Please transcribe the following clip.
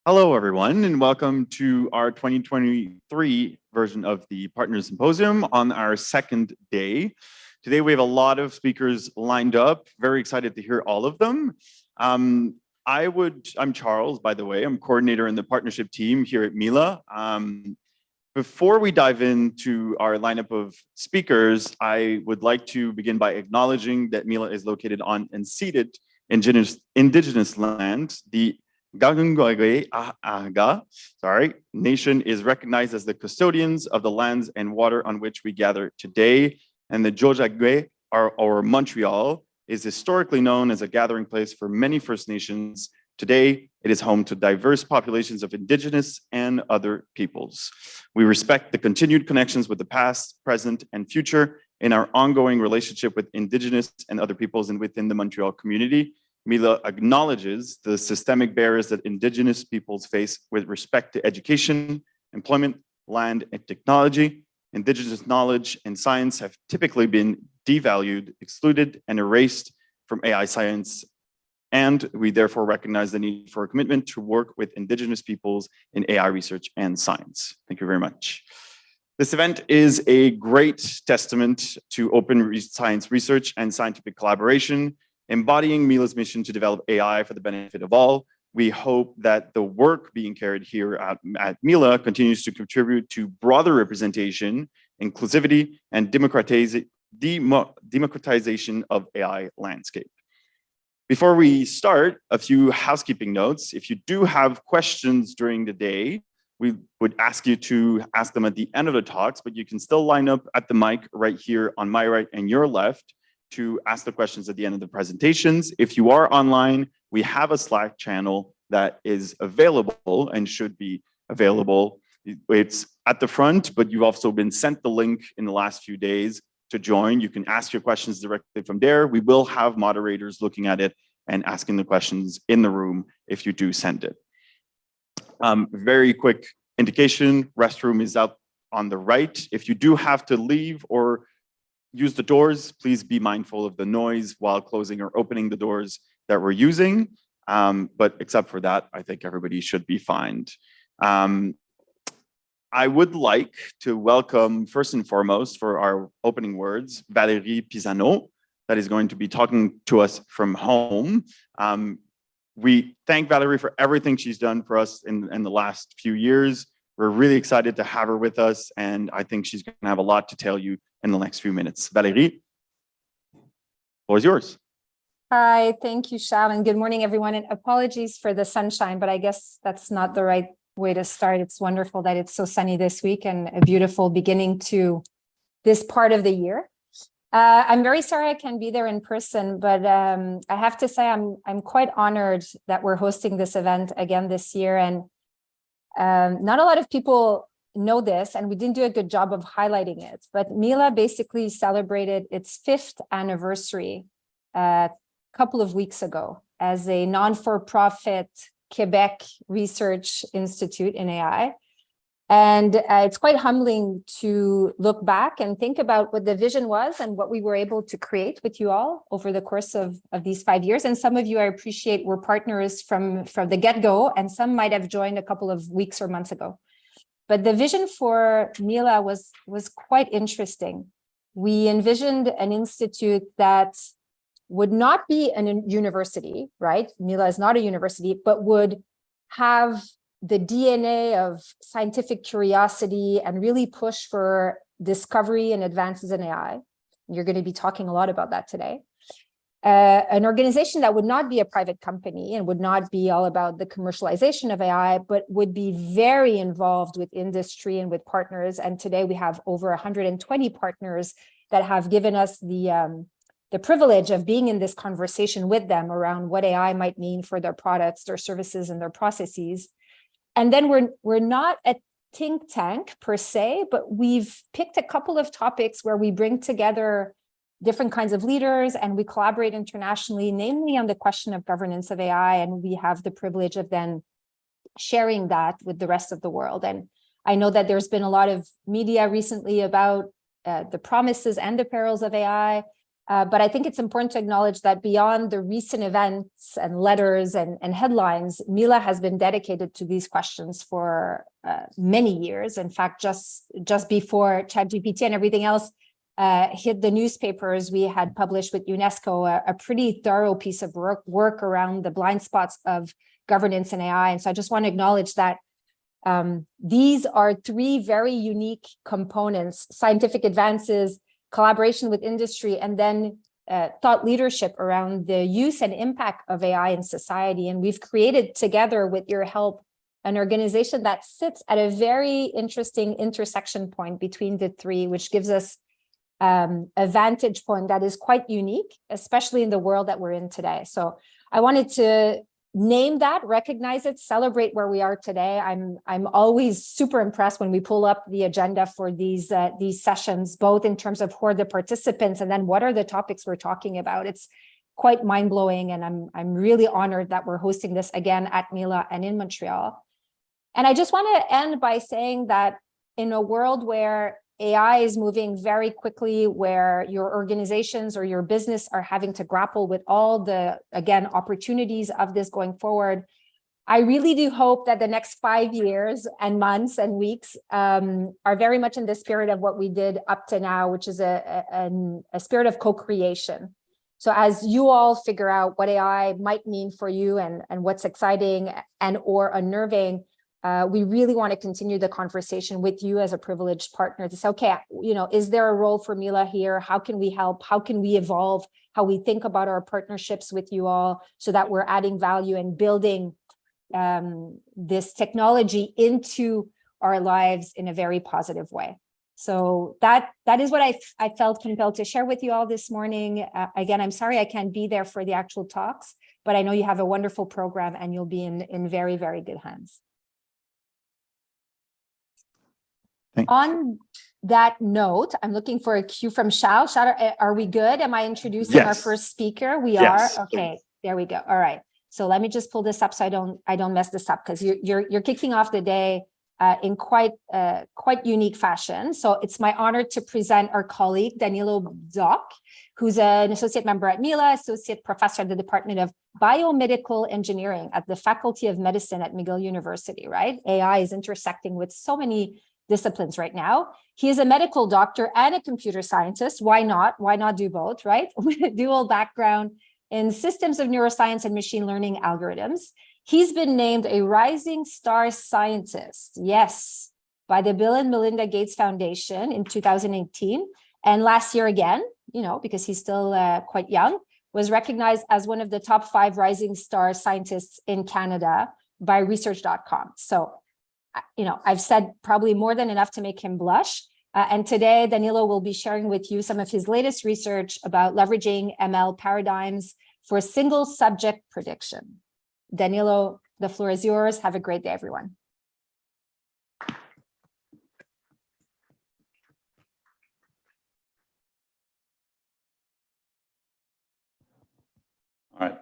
Hello, everyone, and welcome to our 2023 version of the Partners Symposium on our second day. Today, we have a lot of speakers lined up. Very excited to hear all of them. I'm Charles, by the way. I'm coordinator in the partnership team here at Mila. Before we dive into our lineup of speakers, I would like to begin by acknowledging that Mila is located on unceded indigenous land. The Gagungwage nation is recognized as the custodians of the lands and water on which we gather today. And the Jojagwe, or Montreal, is historically known as a gathering place for many First Nations. Today, it is home to diverse populations of Indigenous and other peoples. We respect the continued connections with the past, present, and future in our ongoing relationship with Indigenous and other peoples and within the Montreal community. Mila acknowledges the systemic barriers that Indigenous peoples face with respect to education, employment, land, and technology. Indigenous knowledge and science have typically been devalued, excluded, and erased from AI science, and we therefore recognize the need for a commitment to work with Indigenous peoples in AI research and science. Thank you very much. This event is a great testament to open science research and scientific collaboration, embodying Mila's mission to develop AI for the benefit of all. We hope that the work being carried here at Mila continues to contribute to broader representation, inclusivity, and democratization of AI landscape. Before we start, a few housekeeping notes. If you do have questions during the day, we would ask you to ask them at the end of the talks, but you can still line up at the mic right here on my right and your left to ask the questions at the end of the presentations. If you are online, we have a Slack channel that is available and should be available. It's at the front, but you've also been sent the link in the last few days to join. You can ask your questions directly from there. We will have moderators looking at it and asking the questions in the room if you do send it. Very quick indication, restroom is up on the right. If you do have to leave or use the doors, please be mindful of the noise while closing or opening the doors that we're using. But except for that, I think everybody should be fine. I would like to welcome, first and foremost, for our opening words, Valerie Pisano, that is going to be talking to us from home. We thank Valerie for everything she's done for us in the last few years. We're really excited to have her with us, and I think she's going to have a lot to tell you in the next few minutes. Valerie, the floor is yours. Hi, thank you, Charles, and good morning, everyone. And apologies for the sunshine, but I guess that's not the right way to start. It's wonderful that it's so sunny this week and a beautiful beginning to this part of the year. I'm very sorry I can't be there in person, but I have to say I'm quite honored that we're hosting this event again this year. And not a lot of people know this, and we didn't do a good job of highlighting it, but Mila basically celebrated its 5th anniversary a couple of weeks ago as a non-for-profit Quebec research institute in AI. And it's quite humbling to look back and think about what the vision was and what we were able to create with you all over the course of these 5 years. And some of you, I appreciate, were partners from the get-go, and some might have joined a couple of weeks or months ago. But the vision for Mila was quite interesting. We envisioned an institute that would not be a university, right? Mila is not a university, but would have the DNA of scientific curiosity and really push for discovery and advances in AI. You're going to be talking a lot about that today. An organization that would not be a private company and would not be all about the commercialization of AI, but would be very involved with industry and with partners. And today we have over 120 partners that have given us the privilege of being in this conversation with them around what AI might mean for their products, their services, and their processes. And then we're not a think tank per se, but we've picked a couple of topics where we bring together different kinds of leaders and we collaborate internationally, namely on the question of governance of AI. And we have the privilege of then sharing that with the rest of the world. And I know that there's been a lot of media recently about the promises and the perils of AI. But I think it's important to acknowledge that beyond the recent events and letters and headlines, Mila has been dedicated to these questions for many years. In fact, just before ChatGPT and everything else hit the newspapers, we had published with UNESCO a pretty thorough piece of work around the blind spots of governance and AI. And so I just want to acknowledge that these are three very unique components: scientific advances, collaboration with industry, and then thought leadership around the use and impact of AI in society. And we've created together with your help an organization that sits at a very interesting intersection point between the three, which gives us a vantage point that is quite unique, especially in the world that we're in today. So I wanted to name that, recognize it, celebrate where we are today. I'm always super impressed when we pull up the agenda for these sessions, both in terms of who are the participants and then what are the topics we're talking about. It's quite mind-blowing, and I'm really honored that we're hosting this again at Mila and in Montreal. And I just want to end by saying that in a world where AI is moving very quickly, where your organizations or your business are having to grapple with all the, again, opportunities of this going forward, I really do hope that the next 5 years and months and weeks are very much in the spirit of what we did up to now, which is a spirit of co-creation. So as you all figure out what AI might mean for you and what's exciting and or unnerving, we really want to continue the conversation with you as a privileged partner to say, okay, is there a role for Mila here? How can we help? How can we evolve how we think about our partnerships with you all so that we're adding value and building this technology into our lives in a very positive way? So that is what I felt compelled to share with you all this morning. Again, I'm sorry I can't be there for the actual talks, but I know you have a wonderful program and you'll be in very, very good hands. On that note, I'm looking for a cue from Shao. Shao, are we good? Am I introducing our first speaker? We are? Okay, there we go. All right. So let me just pull this up so I don't mess this up, because you're kicking off the day in quite unique fashion. So it's my honor to present our colleague, Danilo Zoc, who's an associate member at Mila, associate professor at the Department of Biomedical Engineering at the Faculty of Medicine at McGill University, right? AI is intersecting with so many disciplines right now. He is a medical doctor and a computer scientist. Why not? Why not do both, right? With a dual background in systems of neuroscience and machine learning algorithms. He's been named a Rising Star Scientist, yes, by the Bill and Melinda Gates Foundation in 2018. And last year again, because he's still quite young, was recognized as one of the top 5 Rising Star Scientists in Canada by research.com. So I've said probably more than enough to make him blush. And today, Danilo will be sharing with you some of his latest research about leveraging ML paradigms for single subject prediction. Danilo, the floor is yours. Have a great day, everyone. All right.